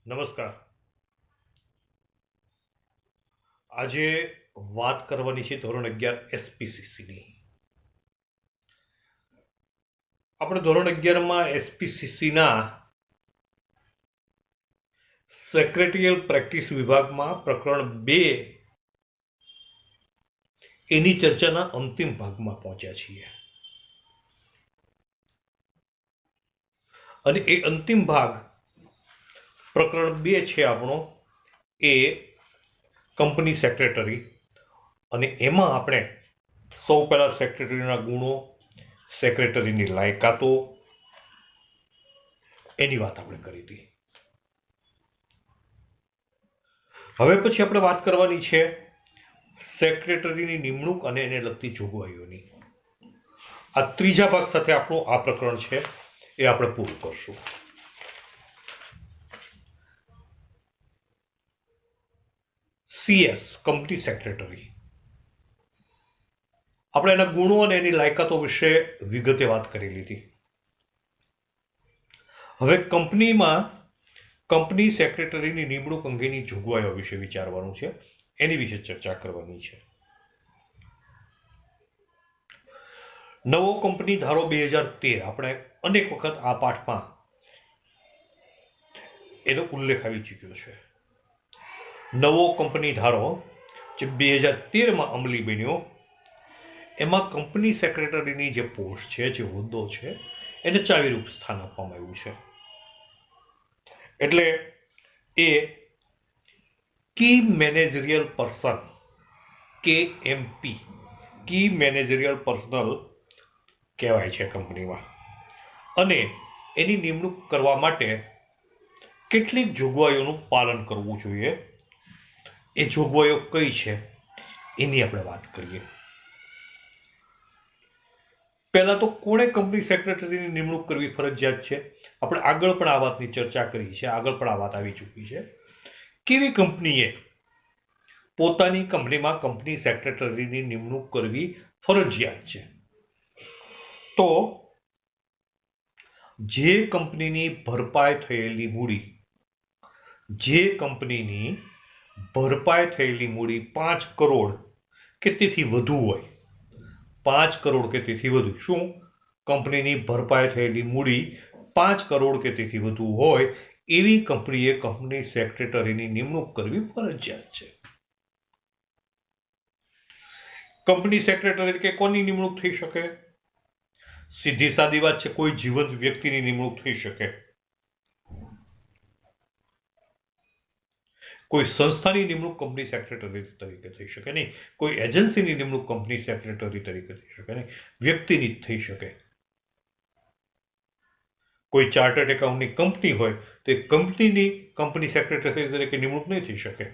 નમસ્કાર. આજે વાત કરવાની છે ધોરણ 11 એસપીસીસીની. આપણે ધોરણ 11માં એસપીસીસીના સેક્રેટરીયલ પ્રેક્ટિસ વિભાગમાં પ્રકરણ 2 એની ચર્ચાના અંતિમ ભાગમાં પહોંચ્યા છીએ. અને એ અંતિમ ભાગ પ્રકરણ 2 છે આપણો, એ કંપની સેક્રેટરી. અને એમાં આપણે સૌ પહેલા સેક્રેટરીના ગુણો, સેક્રેટરીની લાયકાતો, એની વાત આપણે કરી હતી. હવે પછી આપણે વાત કરવાની છે સેક્રેટરીની નિમણૂક અને એને લગતી જોગવાઈઓની. આ ત્રીજા ભાગ સાથે આપણું આ પ્રકરણ છે એ આપણે પૂરું કરશું. CS, company secretary. આપણે એના ગુણો અને એની લાયકાતો વિશે વિગતે વાત કરી લીધી. હવે કંપનીમાં કંપની સેક્રેટરીની નિમણૂક અંગેની જોગવાઈઓ વિશે વિચારવાનું છે, એની વિશે ચર્ચા કરવાની છે. નવો કંપની ધારો 2013, આપણે અનેક વખત આ પાઠમાં એનો ઉલ્લેખ આવી ચૂક્યો છે. નવો કંપની ધારો જે 2013માં અમલી બન્યો, એમાં કંપની સેક્રેટરીની જે પોસ્ટ છે, જે હોદ્દો છે, એને ચાવીરૂપ સ્થાન આપવામાં આવ્યું છે. એટલે એ કી મેનેજરિયલ પર્સન, KMP, કી મેનેજરિયલ પર્સનલ કહેવાય છે કંપનીમાં. અને એની નિમણૂક કરવા માટે કેટલીક જોગવાઈઓનું પાલન કરવું જોઈએ. એ જોગવાઈઓ કઈ છે એની આપણે વાત કરીએ. પહેલા તો કોણે કંપની સેક્રેટરીની નિમણૂક કરવી ફરજિયાત છે? આપણે આગળ પણ આ વાતની ચર્ચા કરી છે, આગળ પણ આ વાત આવી ચૂકી છે. કેવી કંપનીએ પોતાની કંપનીમાં કંપની સેક્રેટરીની નિમણૂક કરવી ફરજિયાત છે? તો જે કંપનીની ભરપાઈ થયેલી મૂડી, જે કંપનીની ભરપાઈ થયેલી મૂડી 5 કરોડ કે તેથી વધુ હોય, 5 કરોડ કે તેથી વધુ. શું? કંપનીની ભરપાઈ થયેલી મૂડી 5 કરોડ કે તેથી વધુ હોય એવી કંપનીએ કંપની સેક્રેટરીની નિમણૂક કરવી ફરજિયાત છે. કંપની સેક્રેટરી તરીકે કોની નિમણૂક થઈ શકે? સીધી સાદી વાત છે, કોઈ જીવંત વ્યક્તિની નિમણૂક થઈ શકે. કોઈ સંસ્થાની નિમણૂક કંપની સેક્રેટરી તરીકે થઈ શકે નહીં. કોઈ એજન્સીની નિમણૂક કંપની સેક્રેટરી તરીકે થઈ શકે નહીં. વ્યક્તિની જ થઈ શકે. કોઈ ચાર્ટર્ડ એકાઉન્ટની કંપની હોય તો એ કંપનીની કંપની સેક્રેટરી તરીકે નિમણૂક નહીં થઈ શકે.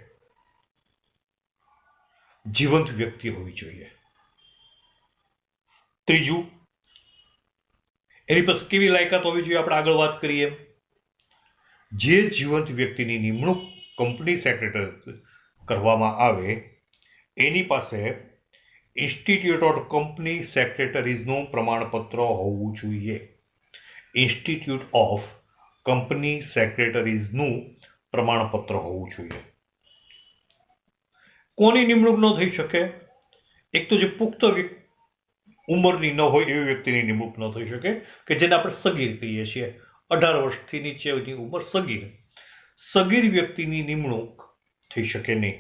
જીવંત વ્યક્તિ હોવી જોઈએ. ત્રીજું, એની પાસે કેવી લાયકાત હોવી જોઈએ? આપણે આગળ વાત કરીએ, જે જીવંત વ્યક્તિની નિમણૂક કંપની સેક્રેટરી કરવામાં આવે એની પાસે ઇન્સ્ટિટ્યૂટ ઓફ કંપની સેક્રેટરીઝનું પ્રમાણપત્ર હોવું જોઈએ. ઇન્સ્ટિટ્યૂટ ઓફ કંપની સેક્રેટરીઝનું પ્રમાણપત્ર હોવું જોઈએ. કોની નિમણૂક ન થઈ શકે? એક તો જે પુખ્ત ઉંમરની ન હોય એવી વ્યક્તિની નિમણૂક ન થઈ શકે, કે જેને આપણે સગીર કહીએ છીએ. 18 વર્ષથી નીચેની ઉંમર સગીર. સગીર વ્યક્તિની નિમણૂક થઈ શકે નહીં.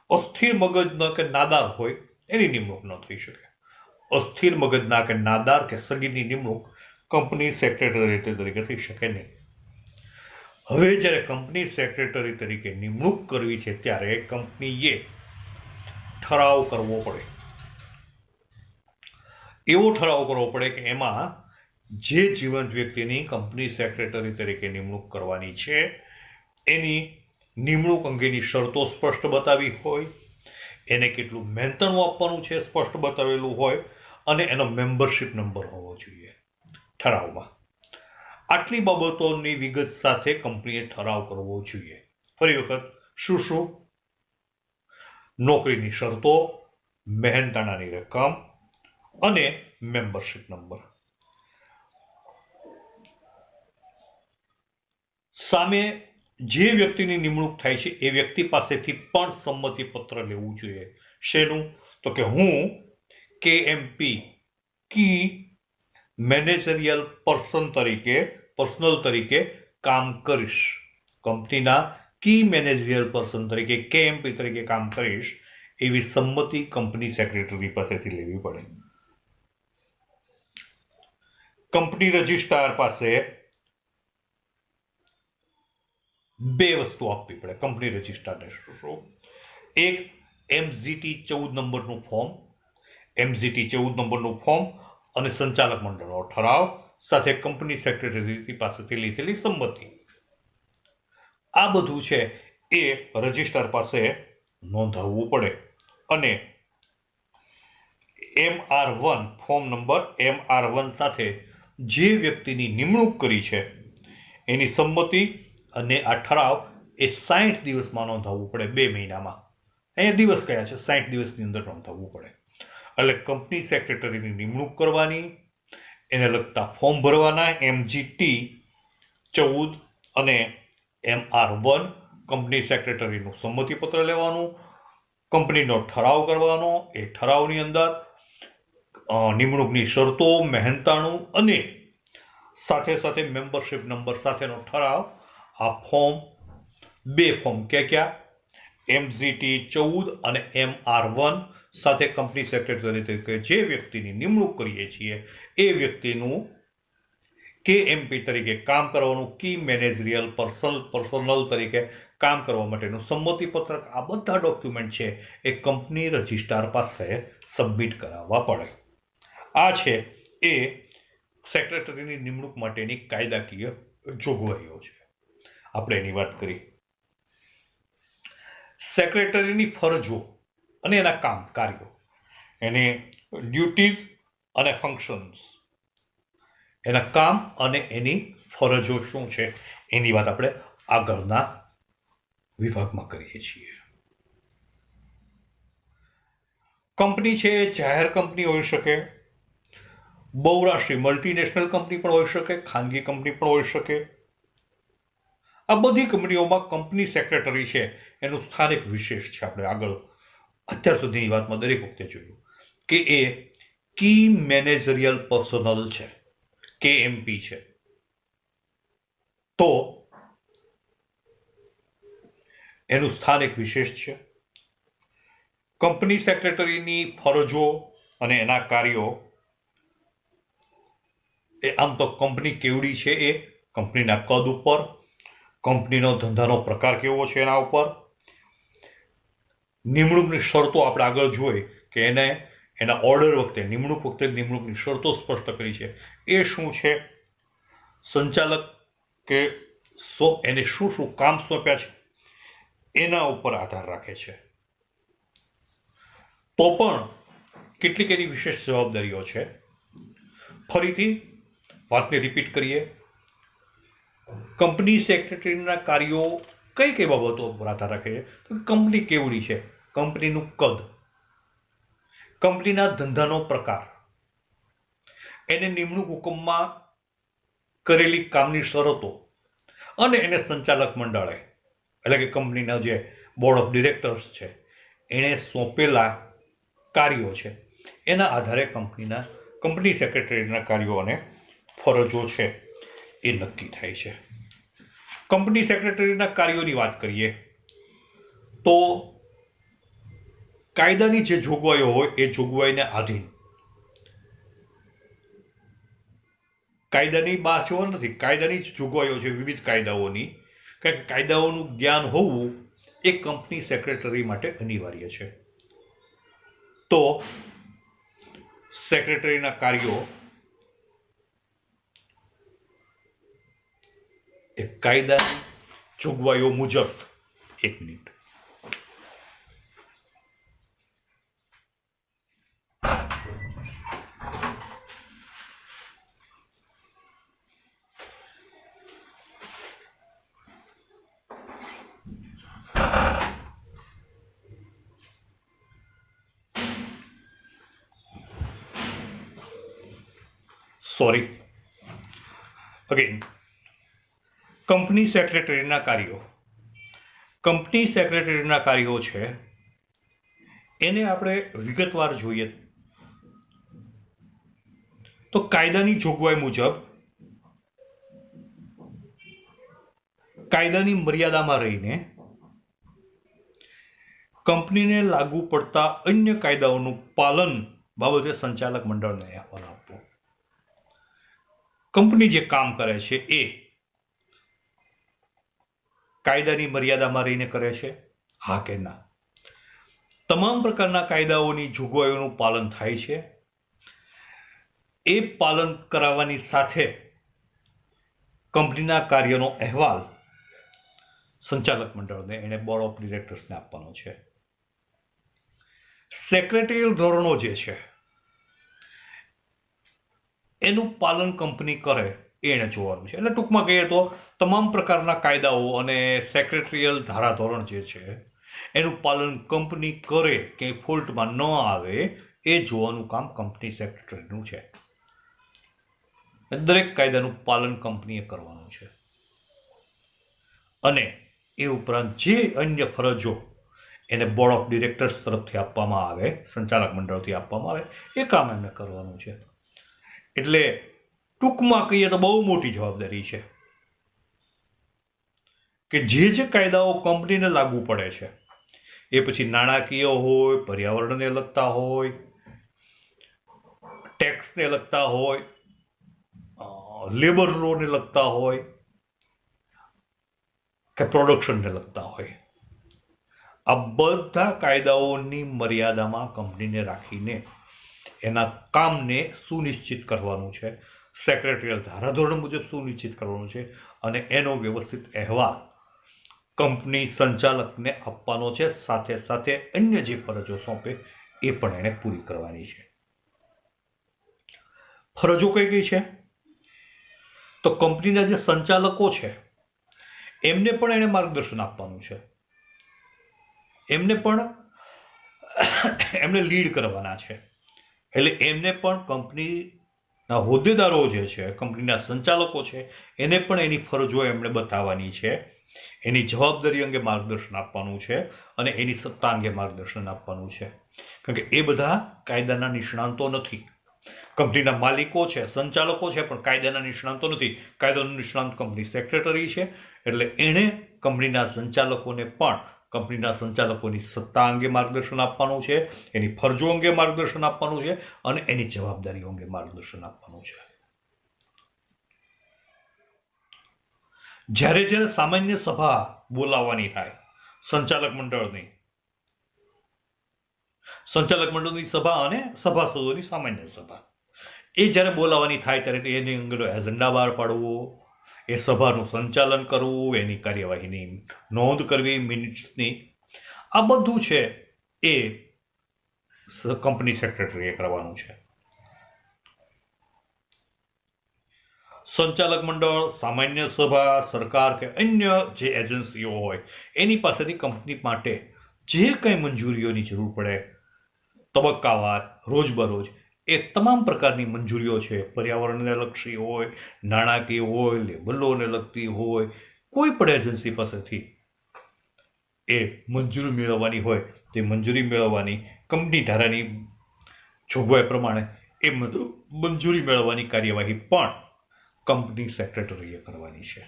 અસ્થિર મગજના કે નાદાર હોય એની નિમણૂક ન થઈ શકે. અસ્થિર મગજના કે નાદાર કે સગીરની નિમણૂક કંપની સેક્રેટરી તરીકે થઈ શકે નહીં. હવે જ્યારે કંપની સેક્રેટરી તરીકે નિમણૂક કરવી છે ત્યારે કંપનીએ ઠરાવ કરવો પડે. એવો ઠરાવ કરવો પડે કે એમાં જે જીવંત વ્યક્તિની કંપની સેક્રેટરી તરીકે નિમણૂક કરવાની છે એની નિમણૂક અંગેની શરતો સ્પષ્ટ બતાવી હોય, એને કેટલું મહેનતાણું આપવાનું છે સ્પષ્ટ બતાવેલું હોય, અને એનો મેમ્બરશિપ નંબર હોવો જોઈએ ઠરાવમાં. આટલી બાબતોની વિગત સાથે કંપનીએ ઠરાવ કરવો જોઈએ. ફરી વખત, શું શું? નોકરીની શરતો, મહેનતાણાની રકમ અને મેમ્બરશિપ નંબર. સામે જે વ્યક્તિની નિમણૂક થાય છે એ વ્યક્તિ પાસેથી પણ સંમતિપત્ર લેવું જોઈએ. શેનું? તો કે હું KMP કી મેનેજરિયલ પર્સનલ તરીકે કામ કરીશ. કંપનીના કી મેનેજરિયલ પર્સન તરીકે KMP તરીકે કામ કરીશ એવી સંમતિ કંપની સેક્રેટરી પાસેથી લેવી પડે. કંપની રજિસ્ટ્રાર પાસે બે વસ્તુ આપવી પડે કંપની રજિસ્ટ્રારને. શું? એક MZT 14 નંબરનું ફોર્મ, MZT 14 નંબરનું ફોર્મ અને સંચાલક મંડળનો ઠરાવ સાથે કંપની સેક્રેટરી પાસેથી લીધેલી સંમતિ. આ બધું છે એ રજિસ્ટ્રાર પાસે નોંધાવવું પડે. અને MR1 ફોર્મ નંબર MR1 સાથે જે વ્યક્તિની નિમણૂક કરી છે એની સંમતિ અને આ ઠરાવ એ 60 દિવસમાં નોંધાવવું પડે. 2 મહિનામાં. અહીંયા દિવસ કયા છે? 60 દિવસની અંદર નોંધાવવું પડે. એટલે કંપની સેક્રેટરીની નિમણૂક કરવાની, એને લગતા ફોર્મ ભરવાના, MGT 14 અને MR1, કંપની સેક્રેટરીનું સંમતિપત્ર લેવાનું, કંપનીનો ઠરાવ કરવાનો, એ ઠરાવની અંદર નિમણૂકની શરતો, મહેનતાણું અને સાથે સાથે મેમ્બરશિપ નંબર સાથેનો ઠરાવ. આ ફોર્મ, 2 ફોર્મ ક્યાં? MGT 14 અને MR1 સાથે કંપની સેક્રેટરી તરીકે જે વ્યક્તિની નિમણૂક કરીએ છીએ એ વ્યક્તિનું KMP તરીકે કામ કરવાનું, કી મેનેજરિયલ પર્સનલ તરીકે કામ કરવા માટેનું સંમતિપત્રક. આ બધા ડોક્યુમેન્ટ છે એ કંપની રજિસ્ટ્રાર પાસે સબમિટ કરાવવા પડે. આ છે એ સેક્રેટરીની નિમણૂક માટેની કાયદાકીય જોગવાઈઓ છે. આપણે એની વાત કરી. સેક્રેટરીની ફરજો અને એના કાર્યો, એની ડ્યુટીઝ અને ફંક્શન્સ, એના કામ અને એની ફરજો શું છે એની વાત આપણે આગળના વિભાગમાં કરીએ છીએ. કંપની છે જાહેર કંપની હોઈ શકે, બહુરાષ્ટ્રીય મલ્ટીનેશનલ કંપની પણ હોઈ શકે, ખાનગી કંપની પણ હોઈ શકે. આ બધી કંપનીઓમાં કંપની સેક્રેટરી છે એનું સ્થાન એક વિશેષ છે. આપણે આગળ અત્યાર સુધીની વાતમાં દરેક વખતે જોયું કે એ કી મેનેજરિયલ પર્સનલ છે, KMP છે. તો એનું સ્થાન એક વિશેષ છે. કંપની સેક્રેટરીની ફરજો અને એના કાર્યો એ આમ તો કંપની કેવડી છે એ કંપનીના કદ ઉપર, કંપનીનો ધંધાનો પ્રકાર કેવો છે એના ઉપર, નિમણૂકની શરતો આપણે આગળ જોઈ કે એને એના ઓર્ડર વખતે, નિમણૂક વખતે નિમણૂકની શરતો સ્પષ્ટ કરી છે એ શું છે, સંચાલક કે એને શું શું કામ સોંપ્યા છે એના ઉપર આધાર રાખે છે. તો પણ કેટલીક એની વિશેષ જવાબદારીઓ છે. ફરીથી વાતને રિપીટ કરીએ. કંપની સેક્રેટરીના કાર્યો કઈ કઈ બાબતો પર આધાર રાખે છે? તો કંપની કેવડી છે, કંપનીનું કદ, કંપનીના ધંધાનો પ્રકાર, એને નિમણૂક હુકમમાં કરેલી કામની શરતો અને એને સંચાલક મંડળે એટલે કે કંપનીના જે બોર્ડ ઓફ ડિરેક્ટર્સ છે એણે સોંપેલા કાર્યો છે એના આધારે કંપની સેક્રેટરીના કાર્યો અને ફરજો છે એ નક્કી થાય છે. કંપની સેક્રેટરીના કાર્યોની વાત કરીએ તો કાયદાની જે જોગવાઈઓ હોય એ જોગવાઈને આધીન, કાયદાની બહાર જવા નથી, કાયદાની જ જોગવાઈઓ છે વિવિધ કાયદાઓની, કારણ કે કાયદાઓનું જ્ઞાન હોવું એ કંપની સેક્રેટરી માટે અનિવાર્ય છે. તો સેક્રેટરીના કાર્યો એ કાયદાની જોગવાઈઓ મુજબ, એક મિનિટ, સોરી અગેન. કંપની સેક્રેટરીના કાર્યો કંપની સેક્રેટરીના કાર્યો છે એને આપણે વિગતવાર જોઈએ તો કાયદાની જોગવાઈ મુજબ કાયદાની મર્યાદામાં રહીને કંપનીને લાગુ પડતા અન્ય કાયદાઓનું પાલન બાબતે સંચાલક મંડળને અહેવાલ આપવો. કંપની જે કામ કરે છે એ કાયદાની મર્યાદામાં રહીને કરે છે, હા કે ના? તમામ પ્રકારના કાયદાઓની જોગવાઈઓનું પાલન થાય છે. એ પાલન કરાવવાની સાથે કંપનીના કાર્યનો અહેવાલ સંચાલક મંડળને એને બોર્ડ ઓફ ડિરેક્ટર્સને આપવાનો છે. સેક્રેટરીયલ ધોરણો જે છે એનું પાલન કંપની કરે એને જોવાનું છે. એટલે ટૂંકમાં કહીએ તો તમામ પ્રકારના કાયદાઓ અને સેક્રેટરીયલ ધારાધોરણ જે છે એનું પાલન કંપની કરે કે ફોલ્ટમાં ન આવે એ જોવાનું કામ કંપની સેક્રેટરીનું છે. દરેક કાયદાનું પાલન કંપનીએ કરવાનું છે અને એ ઉપરાંત જે અન્ય ફરજો એને બોર્ડ ઓફ ડિરેક્ટર્સ તરફથી આપવામાં આવે, સંચાલક મંડળથી આપવામાં આવે, એ કામ એમને કરવાનું છે. એટલે ટૂંકમાં કહીએ તો બહુ મોટી જવાબદારી છે કે જે કાયદાઓ કંપનીને લાગુ પડે છે એ પછી નાણાકીય હોય, પર્યાવરણને લગતા હોય, ટેક્સને લગતા હોય, લેબર લોને લગતા હોય કે પ્રોડક્શનને લગતા હોય, આ બધા કાયદાઓની મર્યાદામાં કંપનીને રાખીને એના કામને સુનિશ્ચિત કરવાનું છે. સેક્રેટરીયલ ધારાધોરણ મુજબ સુનિશ્ચિત કરવાનું છે અને એનો વ્યવસ્થિત અહેવાલ કંપની સંચાલકને આપવાનો છે. સાથે સાથે અન્ય જે ફરજો સોંપે એ પણ એને પૂરી કરવાની છે. ફરજો કઈ કઈ છે? તો કંપનીના જે સંચાલકો છે એમને પણ એને માર્ગદર્શન આપવાનું છે. એમને લીડ કરવાના છે. એટલે એમને પણ કંપનીના હોદ્દેદારો જે છે, કંપનીના સંચાલકો છે, એને પણ એની ફરજો એમણે બતાવવાની છે. એની જવાબદારી અંગે માર્ગદર્શન આપવાનું છે અને એની સત્તા અંગે માર્ગદર્શન આપવાનું છે. કારણ કે એ બધા કાયદાના નિષ્ણાંતો નથી. કંપનીના માલિકો છે, સંચાલકો છે, પણ કાયદાના નિષ્ણાંતો નથી. કાયદાનો નિષ્ણાંત કંપની સેક્રેટરી છે. એટલે એણે કંપનીના સંચાલકોને પણ કંપનીના સંચાલકોની સત્તા અંગે માર્ગદર્શન આપવાનું છે, એની ફરજો અંગે માર્ગદર્શન આપવાનું છે અને એની જવાબદારીઓ અંગે માર્ગદર્શન આપવાનું છે. જ્યારે સામાન્ય સભા બોલાવવાની થાય સંચાલક મંડળની સભા અને સભાસદોની સામાન્ય સભા, એ જ્યારે બોલાવવાની થાય ત્યારે એની અંગેનો એજન્ડા બહાર પાડવો, એ સભાનું સંચાલન કરવું, એની કાર્યવાહીની નોંધ કરવી, મિનિટ્સની, આ બધું છે એ કંપની સેક્રેટરીએ કરવાનું છે. સંચાલક મંડળ, સામાન્ય સભા, સરકાર કે અન્ય જે એજન્સીઓ હોય એની પાસેથી કંપની માટે જે કંઈ મંજૂરીઓની જરૂર પડે, તબક્કાવાર, રોજબરોજ, એ તમામ પ્રકારની મંજૂરીઓ છે, પર્યાવરણને લક્ષી હોય, નાણાકીય હોય, લેબલોને લગતી હોય, કોઈ પણ એજન્સી પાસેથી એ મંજૂરી મેળવવાની હોય તે મંજૂરી મેળવવાની કંપની ધારાની જોગવાઈ પ્રમાણે એ મંજૂરી મેળવવાની કાર્યવાહી પણ કંપની સેક્રેટરીએ કરવાની છે.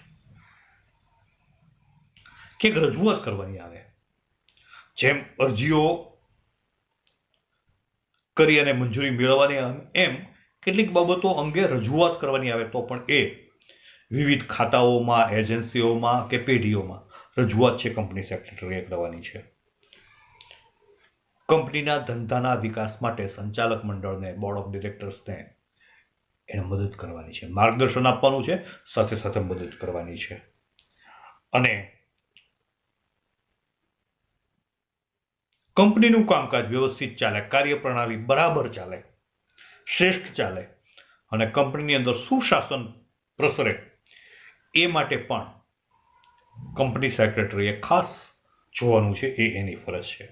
કે રજૂઆત કરવાની આવે, જેમ અરજીઓ કરી અને મંજૂરી મેળવવાની આવે એમ કેટલીક બાબતો અંગે રજૂઆત કરવાની આવે તો પણ એ વિવિધ ખાતાઓમાં, એજન્સીઓમાં કે પેઢીઓમાં રજૂઆત છે કંપની સેક્રેટરીએ કરવાની છે. કંપનીના ધંધાના વિકાસ માટે સંચાલક મંડળને, બોર્ડ ઓફ ડિરેક્ટર્સને એને મદદ કરવાની છે, માર્ગદર્શન આપવાનું છે, સાથે સાથે મદદ કરવાની છે. અને કંપનીનું કામકાજ વ્યવસ્થિત ચાલે, કાર્યપ્રણાલી બરાબર ચાલે, શ્રેષ્ઠ ચાલે અને કંપનીની અંદર સુશાસન પ્રસરે એ માટે પણ કંપની સેક્રેટરીએ ખાસ જોવાનું છે. એ એની ફરજ છે.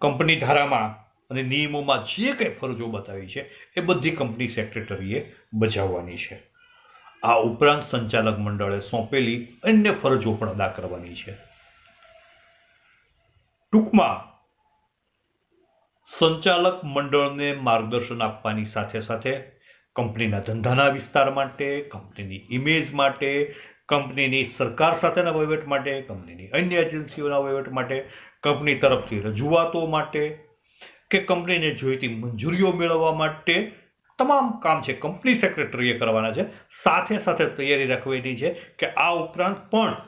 કંપની ધારામાં અને નિયમોમાં જે કંઈ ફરજો બતાવી છે એ બધી કંપની સેક્રેટરીએ બજાવવાની છે. આ ઉપરાંત સંચાલક મંડળે સોંપેલી અન્ય ફરજો પણ અદા કરવાની છે. ટૂંકમાં સંચાલક મંડળને માર્ગદર્શન આપવાની સાથે સાથે કંપનીના ધંધાના વિસ્તાર માટે, કંપનીની ઇમેજ માટે, કંપનીની સરકાર સાથેના વહીવટ માટે, કંપનીની અન્ય એજન્સીઓના વહીવટ માટે, કંપની તરફથી રજૂઆતો માટે કે કંપનીને જોઈતી મંજૂરીઓ મેળવવા માટે તમામ કામ છે કંપની સેક્રેટરીએ કરવાના છે. સાથે સાથે તૈયારી રાખવાની છે કે આ ઉપરાંત પણ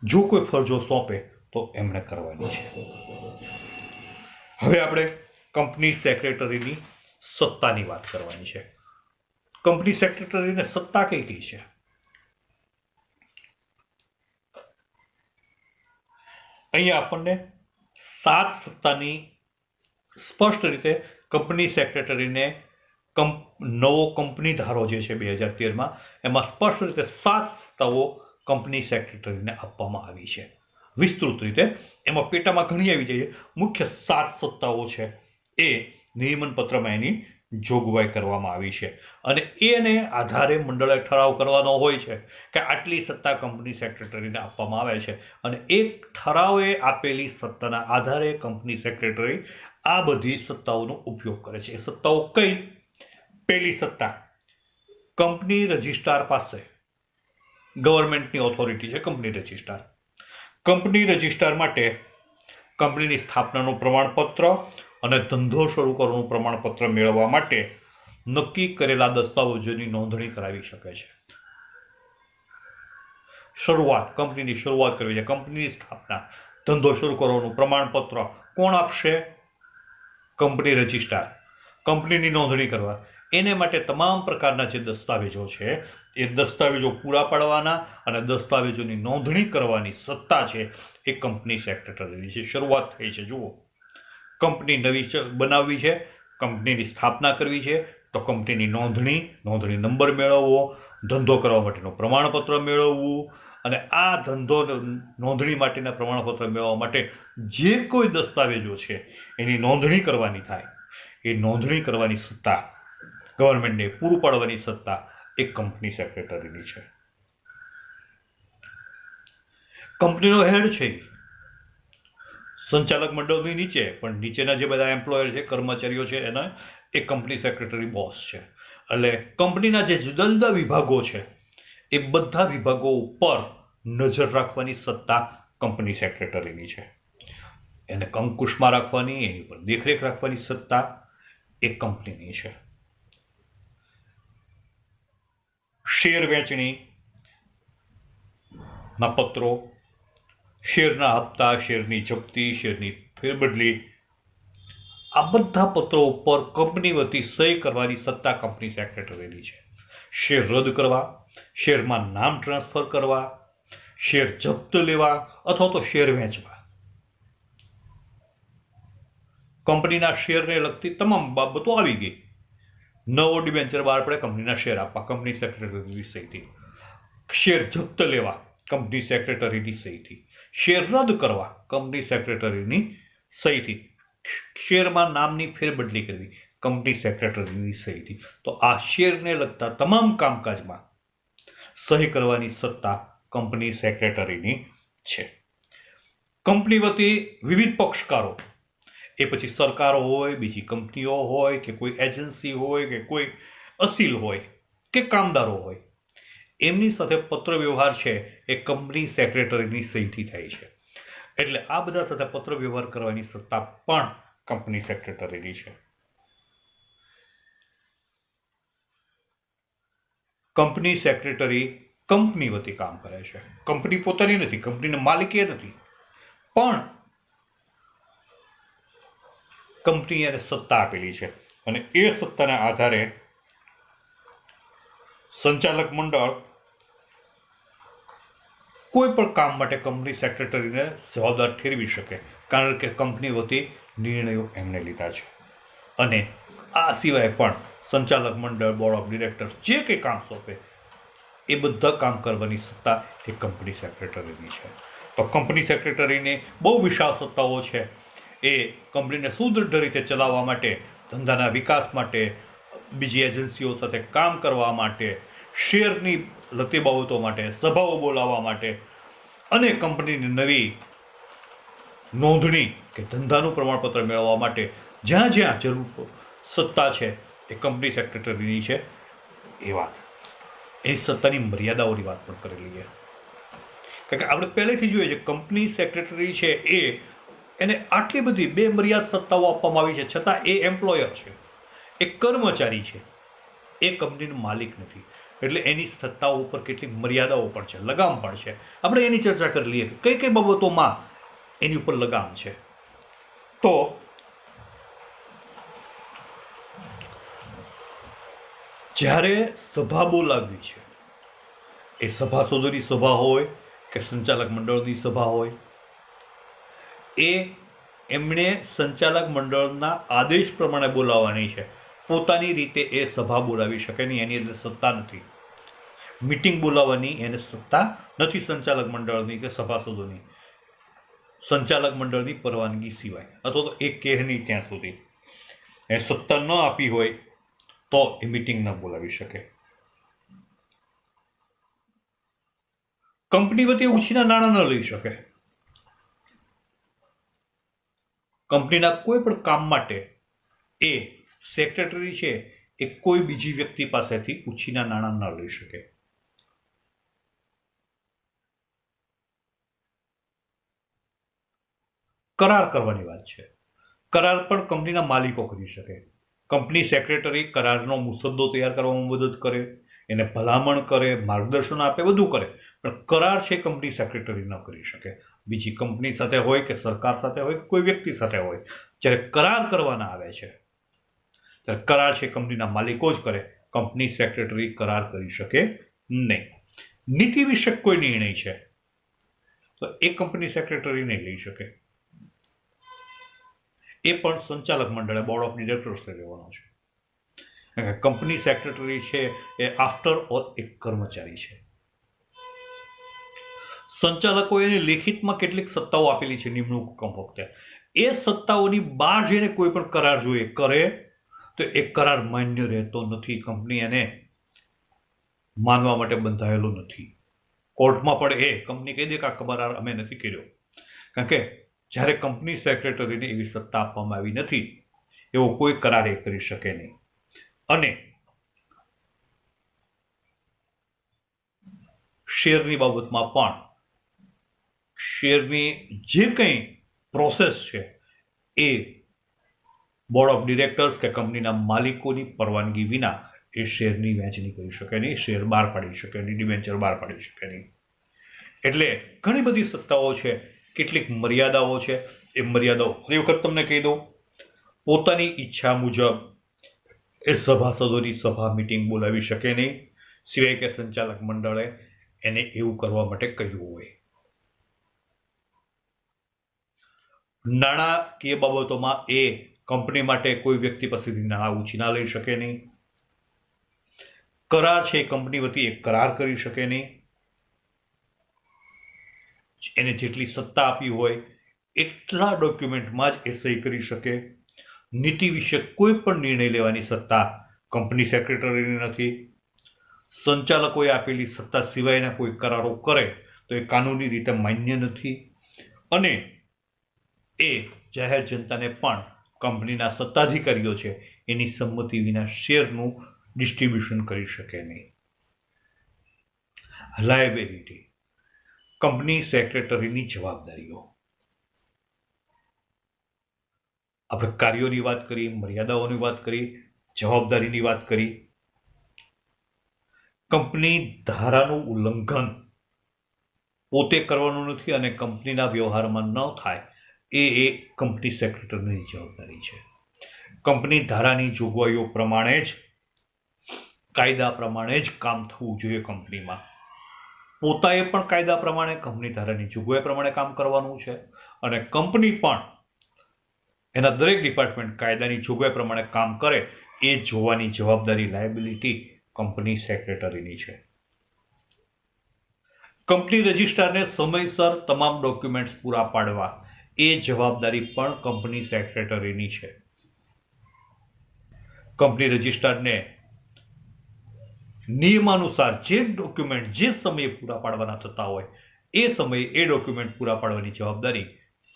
જો કોઈ ફરજો સોંપે તો એમણે કરવાની છે. હવે આપણે કંપની સેક્રેટરીની સત્તાની વાત કરવાની છે. કંપની સેક્રેટરીને સત્તા કઈ કઈ છે? અહીંયા આપણને 7 સત્તાની સ્પષ્ટ રીતે કંપની સેક્રેટરીને નવો કંપની ધારો જે છે 2013માં એમાં સ્પષ્ટ રીતે 7 સત્તાઓ કંપની સેક્રેટરીને આપવામાં આવી છે. વિસ્તૃત રીતે એમાં પેટામાં ઘણી આવી જાય છે. મુખ્ય 7 સત્તાઓ છે એ નિયમન પત્રમાં એની જોગવાઈ કરવામાં આવી છે અને એને આધારે મંડળે ઠરાવ કરવાનો હોય છે કે આટલી સત્તા કંપની સેક્રેટરીને આપવામાં આવે છે અને એક ઠરાવે આપેલી સત્તાના આધારે કંપની સેક્રેટરી આ બધી સત્તાઓનો ઉપયોગ કરે છે. એ સત્તાઓ કઈ? પહેલી સત્તા, કંપની રજિસ્ટ્રાર પાસે ગવર્મેન્ટની ઓથોરિટી છે કંપની રજિસ્ટ્રાર. કંપની રજિસ્ટ્રાર માટે કંપનીની સ્થાપનાનું પ્રમાણપત્ર અને ધંધો શરૂ કરવાનું પ્રમાણપત્ર મેળવવા માટે નક્કી કરેલા દસ્તાવેજોની નોંધણી કરાવી શકે છે. કંપનીની શરૂઆત કરવી છે, કંપનીની સ્થાપના, ધંધો શરૂ કરવાનું પ્રમાણપત્ર કોણ આપશે? Company registrar. કંપનીની નોંધણી કરવા એને માટે તમામ પ્રકારના જે દસ્તાવેજો છે એ દસ્તાવેજો પૂરા પાડવાના અને દસ્તાવેજોની નોંધણી કરવાની સત્તા છે એ કંપની સેક્રેટરીની છે. શરૂઆત થઈ છે. જુઓ, કંપની નવી બનાવવી છે, કંપનીની સ્થાપના કરવી છે તો કંપનીની નોંધણી નંબર મેળવવો, ધંધો કરવા માટેનું પ્રમાણપત્ર મેળવવું અને આ નોંધણી માટેના પ્રમાણપત્ર મેળવવા માટે જે કોઈ દસ્તાવેજો છે એની નોંધણી કરવાની થાય. એ નોંધણી કરવાની સત્તા ગવર્મેન્ટને પૂરું પાડવાની સત્તા એ કંપની સેક્રેટરીની છે. કંપનીનો હેડ છે સંચાલક મંડળની નીચે, પણ નીચેના જે બધા એમ્પ્લોયર છે, કર્મચારીઓ છે, એના એ કંપની સેક્રેટરી બોસ છે. એટલે કંપનીના જે જુદા જુદા વિભાગો છે એ બધા વિભાગો ઉપર નજર રાખવાની સત્તા કંપની સેક્રેટરીની છે. એને અંકુશમાં રાખવાની, એની પર દેખરેખ રાખવાની સત્તા એ કંપનીની છે. શેર વેચણી ના પત્રો, શેરના હપ્તા, શેરની જપ્તી, શેરની ફેરબદલી, આ બધા પત્રો ઉપર કંપની વતી સહી કરવાની સત્તા કંપની સેક્રેટરીની છે. શેર રદ કરવા, શેરમાં નામ ટ્રાન્સફર કરવા, શેર જપ્ત લેવા અથવા તો શેર વેચવા, કંપનીના શેરને લગતી તમામ બાબતો આવી ગઈ. નવો ડિબેન્ચર બહાર પડે, કંપનીના શેર આપવા, કંપની સેક્રેટરીની સહીથી. શેર જપ્ત લેવા, કંપની સેક્રેટરીની સહીથી. શેર રદ કરવા, કંપની સેક્રેટરીની સહીથી. શેરમાં નામની ફેરબદલી કરવી, કંપની સેક્રેટરીની સહીથી. તો આ શેરને લગતા તમામ કામકાજમાં સહી કરવાની સત્તા કંપની સેક્રેટરીની છે. કંપની વતી વિવિધ પક્ષકારો, એ પછી સરકારો હોય, બીજી કંપનીઓ હોય કે કોઈ એજન્સી હોય કે કોઈ અસીલ હોય કે કામદારો હોય, એમની સાથે પત્ર વ્યવહાર છે એ કંપની સેક્રેટરીની સહીથી થાય છે. એટલે આ બધા સાથે પત્ર વ્યવહાર કરવાની સત્તા પણ કંપની સેક્રેટરીની છે. કંપની સેક્રેટરી કંપની વતી કામ કરે છે. કંપની પોતાની નથી, કંપનીને માલિકી નથી, પણ કંપની એને સત્તા આપેલી છે અને એ સત્તાના આધારે સંચાલક મંડળ કોઈ પણ કામ માટે કંપની સેક્રેટરીને જવાબદાર ઠેરવી શકે, કારણ કે કંપની વતી નિર્ણયો એમને લીધા છે. અને આ સિવાય પણ સંચાલક મંડળ, બોર્ડ ઓફ ડિરેક્ટર્સ જે કંઈ કામ સોંપે એ બધા કામ કરવાની સત્તા એ કંપની સેક્રેટરીની છે. તો કંપની સેક્રેટરીને બહુ વિશાળ સત્તાઓ છે. એ કંપનીને સુદૃઢ રીતે ચલાવવા માટે, ધંધાના વિકાસ માટે, બીજી એજન્સીઓ સાથે કામ કરવા માટે, શેરની લગતી બાબતો માટે, સભાઓ બોલાવવા માટે અને કંપનીની નવી નોંધણી કે ધંધાનું પ્રમાણપત્ર મેળવવા માટે જ્યાં જ્યાં જરૂર સત્તા છે એ કંપની સેક્રેટરીની છે. એ વાત એ સત્તાની મર્યાદાઓની વાત પણ કરેલી છે. કારણ કે આપણે પહેલેથી જોઈએ છે કંપની સેક્રેટરી છે એને આટલી બધી બેમર્યાદ સત્તાઓ આપવામાં આવી છે, છતાં એ એમ્પ્લોયર છે, એ કર્મચારી છે, એ કંપનીનો માલિક નથી. એટલે એની સત્તાઓ ઉપર કેટલીક મર્યાદાઓ પણ છે, લગામ પણ છે. આપણે એની ચર્ચા કરી લઈએ કે કઈ કઈ બાબતોમાં એની ઉપર લગામ છે. તો જ્યારે સભા બોલાવવી છે, એ સભાસદોની સભા હોય કે સંચાલક મંડળની સભા હોય, એમણે સંચાલક મંડળના આદેશ પ્રમાણે બોલાવવાની છે. પોતાની રીતે એ સભા બોલાવી શકે નહીં, એની અંદર સત્તા નથી. મીટિંગ બોલાવવાની એને સત્તા નથી સંચાલક મંડળની કે સભાસદોની, સંચાલક મંડળની પરવાનગી સિવાય, અથવા તો એ કહે નહીં ત્યાં સુધી એ સત્તા ન આપી હોય તો એ મીટિંગ ન બોલાવી શકે. કંપની વતી ઉછીના નાણાં ન લઈ શકે. કંપનીના કોઈ પણ કામ માટે એ સેક્રેટરી છે એ કોઈ બીજી વ્યક્તિ પાસેથી ઉછીના નાણાં ન લઈ શકે. કરાર કરવાની વાત છે. કરાર પણ કંપનીના માલિકો કરી શકે. કંપની સેક્રેટરી કરારનો મુસદ્દો તૈયાર કરવામાં મદદ કરે, એને ભલામણ કરે, માર્ગદર્શન આપે, બધું કરે, પણ કરાર છે કંપની સેક્રેટરી ન કરી શકે. બીજી કંપની સાથે હોય કે સરકાર સાથે હોય કે કોઈ વ્યક્તિ સાથે હોય, જ્યારે કરાર કરવાના આવે છે ત્યારે કરાર છે કંપનીના માલિકો જ કરે, કંપની સેક્રેટરી કરાર કરી શકે નહીં. નીતિ વિષયક કોઈ નિર્ણય છે તો એ કંપની સેક્રેટરી નહીં લઈ શકે. એ પણ સંચાલક મંડળે બોર્ડ ઓફ ડિરેક્ટર્સે લેવાનો છે. કંપની સેક્રેટરી છે એ આફ્ટર ઓલ એક કર્મચારી છે. સંચાલકો એને લેખિતમાં કેટલીક સત્તાઓ આપેલી છે નિમણૂક વખતે. એ સત્તાઓની બહાર જઈને કોઈ પણ કરાર જોઈએ કરે તો એ કરાર માન્ય રહેતો નથી. કંપની એને માનવા માટે બંધાયેલો નથી. કોર્ટમાં પણ એ કંપની કહી દે કે આ કરાર અમે નથી કર્યો, કારણ કે જ્યારે કંપની સેક્રેટરીને એવી સત્તા આપવામાં આવી નથી, એવો કોઈ કરાર એ કરી શકે નહીં. અને શેરની બાબતમાં પણ શેરની જે કંઈ પ્રોસેસ છે એ બોર્ડ ઓફ ડિરેક્ટર્સ કે કંપનીના માલિકોની પરવાનગી વિના એ શેરની વહેંચણી કરી શકે નહીં, શેર બહાર પાડી શકે નહીં, ડિબેન્ચર બહાર પાડી શકે નહીં. એટલે ઘણી બધી સત્તાઓ છે, કેટલીક મર્યાદાઓ છે. એ મર્યાદાઓ ફરી વખત તમને કહી દઉં, પોતાની ઈચ્છા મુજબ એ સભાસદોની સભા મીટિંગ બોલાવી શકે નહીં, સિવાય કે સંચાલક મંડળે એને એવું કરવા માટે કહ્યું હોય. નાણાકીય બાબતોમાં એ કંપની માટે કોઈ વ્યક્તિ પાસેથી નાણાં ઉછીના લઈ શકે નહીં. કરાર છે કંપની વતી એક કરાર કરી શકે નહીં. એને જેટલી સત્તા આપી હોય એટલા ડોક્યુમેન્ટમાં જ એ સહી કરી શકે. નીતિ વિશે કોઈ પણ નિર્ણય લેવાની સત્તા કંપની સેક્રેટરીની નથી. સંચાલકોએ આપેલી સત્તા સિવાયના કોઈ કરારો કરે તો એ કાનૂની રીતે માન્ય નથી. અને એ જાહેર જનતાને પણ કંપનીના સત્તાધિકારીઓ છે એની સંમતિ વિના શેરનું ડિસ્ટ્રીબ્યુશન કરી શકે નહીં. લાયબિલિટી, કંપની સેક્રેટરીની જવાબદારીઓ. આપણે કાર્યોની વાત કરી, મર્યાદાઓની વાત કરી, જવાબદારીની વાત કરી. કંપની ધારાનું ઉલ્લંઘન પોતે કરવાનું નથી અને કંપનીના વ્યવહારમાં ન થાય એ કંપની સેક્રેટરીની જવાબદારી છે. કંપની ધારાની જોગવાઈઓ પ્રમાણે જ, કાયદા પ્રમાણે જ કામ થવું જોઈએ. કંપનીમાં પોતાએ પણ કાયદા પ્રમાણે, કંપની ધારાની જોગવાઈ પ્રમાણે કામ કરવાનું છે અને કંપની પણ એના દરેક ડિપાર્ટમેન્ટ કાયદાની જોગવાઈ પ્રમાણે કામ કરે એ જોવાની જવાબદારી, લાયબિલિટી કંપની સેક્રેટરીની છે. કંપની રજિસ્ટ્રારને સમયસર તમામ ડોક્યુમેન્ટ્સ પૂરા પાડવા એ જવાબદારી પણ કંપની સેક્રેટરીની છે. કંપની રજિસ્ટ્રારને નિયમાનુસાર જે ડોક્યુમેન્ટ જે સમયે પૂરા પાડવાના થતા હોય એ સમયે એ ડોક્યુમેન્ટ પૂરા પાડવાની જવાબદારી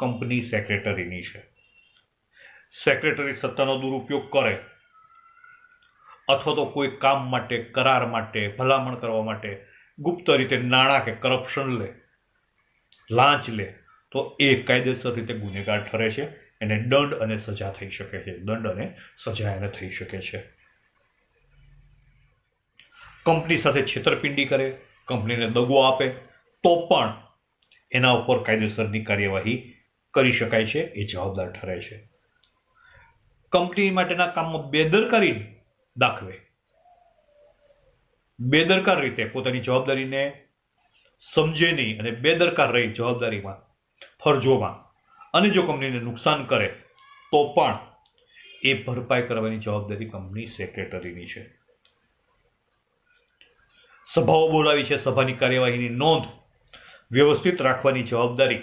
કંપની સેક્રેટરીની છે. સેક્રેટરી સત્તાનો દુરુપયોગ કરે અથવા તો કોઈ કામ માટે, કરાર માટે, ભલામણ કરવા માટે ગુપ્ત રીતે નાણાં કે કરપ્શન લે, લાંચ લે, તો એ કાયદેસર રીતે ગુનેગાર ઠરે છે. એને દંડ અને સજા થઈ શકે છે. દંડ અને સજા એને થઈ શકે છે. કંપની સાથે છેતરપિંડી કરે, કંપનીને દગો આપે, તો પણ એના ઉપર કાયદેસરની કાર્યવાહી કરી શકાય છે. એ જવાબદાર ઠરે છે. કંપની માટેના કામમાં બેદરકારી દાખવે, બેદરકાર રીતે પોતાની જવાબદારીને સમજે નહીં અને બેદરકાર રહી જવાબદારીમાં, ફરજોમાં, અને જો કંપનીને નુકસાન કરે તો પણ એ ભરપાઈ કરવાની જવાબદારી કંપની સેક્રેટરીની છે. સભાઓ બોલાવી છે, સભાની કાર્યવાહીની નોંધ વ્યવસ્થિત રાખવાની જવાબદારી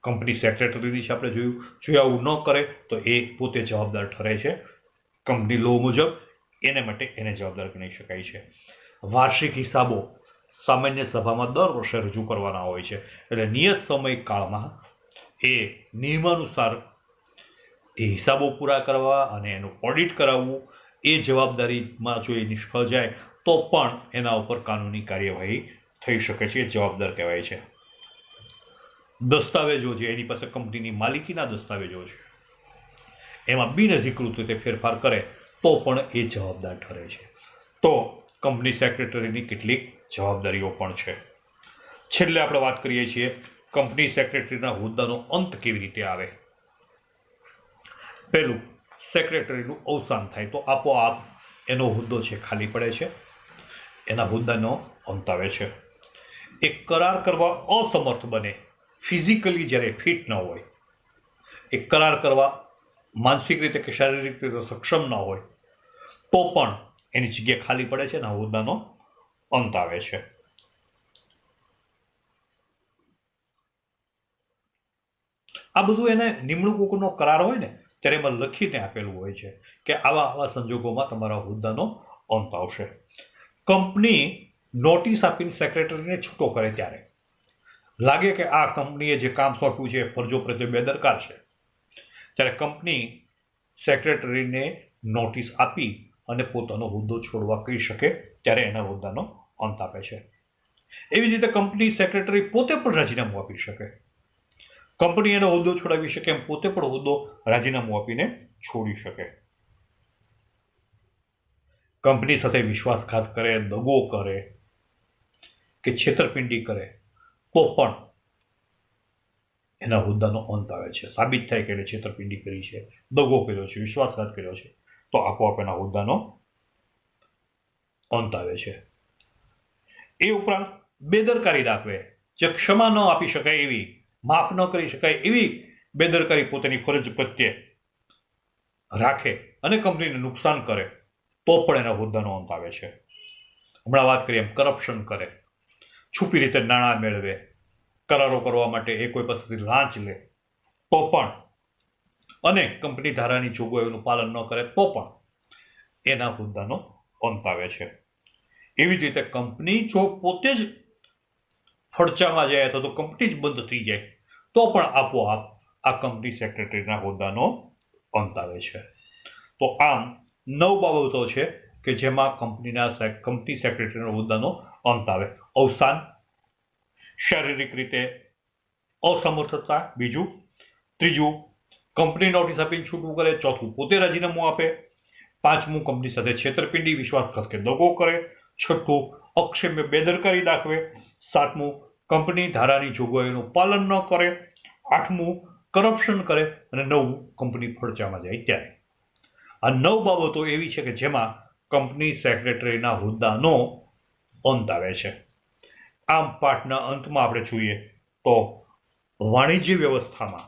કંપની સેક્રેટરીની છે. આપણે જોયું. જો આવું ન કરે તો એ પોતે જવાબદાર ઠરે છે. કંપની લો મુજબ એને માટે એને જવાબદાર ગણી શકાય છે. વાર્ષિક હિસાબો સામાન્ય સભામાં દર વર્ષે રજૂ કરવાના હોય છે. એટલે નિયત સમયકાળમાં એ નિયમાનુસાર એ હિસાબો પૂરા કરવા અને એનું ઓડિટ કરાવવું, એ જવાબદારીમાં જો એ નિષ્ફળ જાય તો પણ એના ઉપર કાનૂની કાર્યવાહી થઈ શકે છે. જવાબદાર કહેવાય છે. દસ્તાવેજો જે એની પાસે કંપનીની માલિકીના દસ્તાવેજો છે, એમાં બિનઅધિકૃત રીતે ફેરફાર કરે તો પણ એ જવાબદાર ઠરે છે. તો કંપની સેક્રેટરીની કેટલીક જવાબદારીઓ પણ છે. છેલ્લે આપણે વાત કરીએ છીએ કંપની સેક્રેટરીના હોદ્દાનો અંત કેવી રીતે આવે. પહેલું, સેક્રેટરીનું અવસાન થાય તો આપોઆપ એનો હોદ્દો છે ખાલી પડે છે, એના હોદ્દાનો અંત આવે છે. એક કરાર કરવા અસમર્થ બને, ફિઝિકલી જ્યારે ફિટ ન હોય, એક કરાર કરવા માનસિક રીતે કે શારીરિક રીતે સક્ષમ ન હોય તો પણ એની જગ્યા ખાલી પડે છે, એના હોદ્દાનો અંત આવે છે. આ બધું એને નિમણૂકનો કરાર હોય ને ત્યારે એમાં લખીને આપેલું હોય છે કે આવા સંજોગોમાં તમારા હોદ્દાનો અંત આવશે. કંપની નોટિસ આપીને સેક્રેટરીને છૂટો કરે ત્યારે લાગે કે આ કંપનીએ જે કામ સોંપ્યું છે ફરજો પ્રત્યે બેદરકાર છે, ત્યારે કંપની સેક્રેટરીને નોટિસ આપી અને પોતાનો હોદ્દો છોડવા કહી શકે, ત્યારે એના હોદ્દાનો અંત આપે છે. એવી જ રીતે કંપની સેક્રેટરી પોતે પણ રાજીનામું આપી શકે. કંપની એનો હોદ્દો છોડાવી શકે એમ પોતે પણ હોદ્દો રાજીનામું આપીને છોડી શકે. કંપની સાથે વિશ્વાસઘાત કરે, દગો કરે કે છેતરપિંડી કરે તો પણ એના હોદ્દાનો અંત આવે છે. સાબિત થાય કે એને છેતરપિંડી કરી છે, દગો કર્યો છે, વિશ્વાસઘાત કર્યો છે, તો આપોઆપ એના હોદ્દાનો અંત આવે છે. એ ઉપરાંત બેદરકારી દાખવે, જે ક્ષમા ન આપી શકાય એવી, માફ ન કરી શકાય એવી બેદરકારી પોતાની ફરજ પ્રત્યે રાખે અને કંપનીને નુકસાન કરે તો પણ એના હોદ્દાનો અંત આવે છે. હમણાં વાત કરીએ એમ કરપ્શન કરે, છુપી રીતે નાણાં મેળવે, કરારો કરવા માટે એ કોઈ પાસેથી લાંચ લે તો પણ, અને કંપની ધારાની જોગવાઈઓનું પાલન ન કરે તો પણ એના હોદ્દાનો અંત આવે છે. એવી જ રીતે કંપની જો પોતે જ ફડચામાં જાય અથવા તો કંપની જ બંધ થઈ જાય તો પણ આપોઆપ આ કંપની સેક્રેટરીના હોદ્દાનો અંત આવે છે. તો આમ 9 બાબતો છે કે જેમાં કંપની સેક્રેટરીના હોદ્દાનો અંત આવે. અવસાન, શારીરિક રીતે અસમર્થતા, બીજું. ત્રીજું, કંપની નોટિસ આપીને છૂટું કરે. ચોથું, પોતે રાજીનામું આપે. પાંચમું, કંપની સાથે છેતરપિંડી, વિશ્વાસઘાત કે દગો કરે. છઠ્ઠું, અક્ષમ્ય બેદરકારી દાખવે. સાતમું, કંપની ધારાની જોગવાઈઓનું પાલન ન કરે. આઠમું, કરપ્શન કરે. અને નવમું, કંપની ફડચામાં જાય ત્યારે. આ 9 બાબતો એવી છે કે જેમાં કંપની સેક્રેટરીના હોદ્દાનો અંત આવે છે. આમ પાઠના અંતમાં આપણે જોઈએ તો વાણિજ્ય વ્યવસ્થામાં,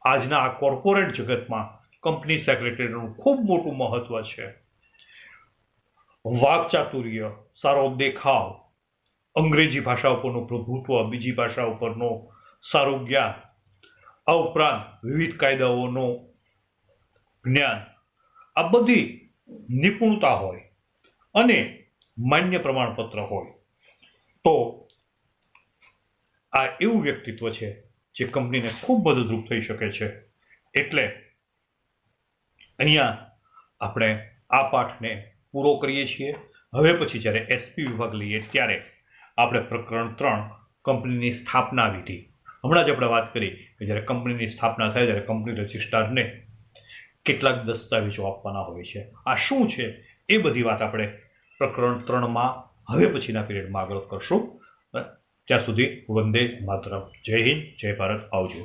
આજના આ કોર્પોરેટ જગતમાં કંપની સેક્રેટરીનું ખૂબ મોટું મહત્વ છે. વાકચાતુર્ય, સારો દેખાવ, અંગ્રેજી ભાષા ઉપરનું પ્રભુત્વ, બીજી ભાષા ઉપરનો સારું જ્ઞાન, આ ઉપરાંત વિવિધ કાયદાઓનું જ્ઞાન, આ બધી નિપુણતા હોય અને માન્ય પ્રમાણપત્ર હોય તો આ એવું વ્યક્તિત્વ છે જે કંપનીને ખૂબ મદદરૂપ થઈ શકે છે. એટલે અહીંયા આપણે આ પાઠને પૂરો કરીએ છીએ. હવે પછી જ્યારે એસપી વિભાગ લઈએ ત્યારે આપણે પ્રકરણ 3 કંપનીની સ્થાપના વિધિ, હમણાં જ આપણે વાત કરી કે જ્યારે કંપનીની સ્થાપના થાય ત્યારે કંપની રજિસ્ટ્રારને કેટલાક દસ્તાવેજો આપવાના હોય છે, આ શું છે એ બધી વાત આપણે પ્રકરણ 3માં હવે પછીના પીરિયડમાં આગળ કરશું. ત્યાં સુધી વંદે માતરમ. જય હિન્દ, જય ભારત. આવજો.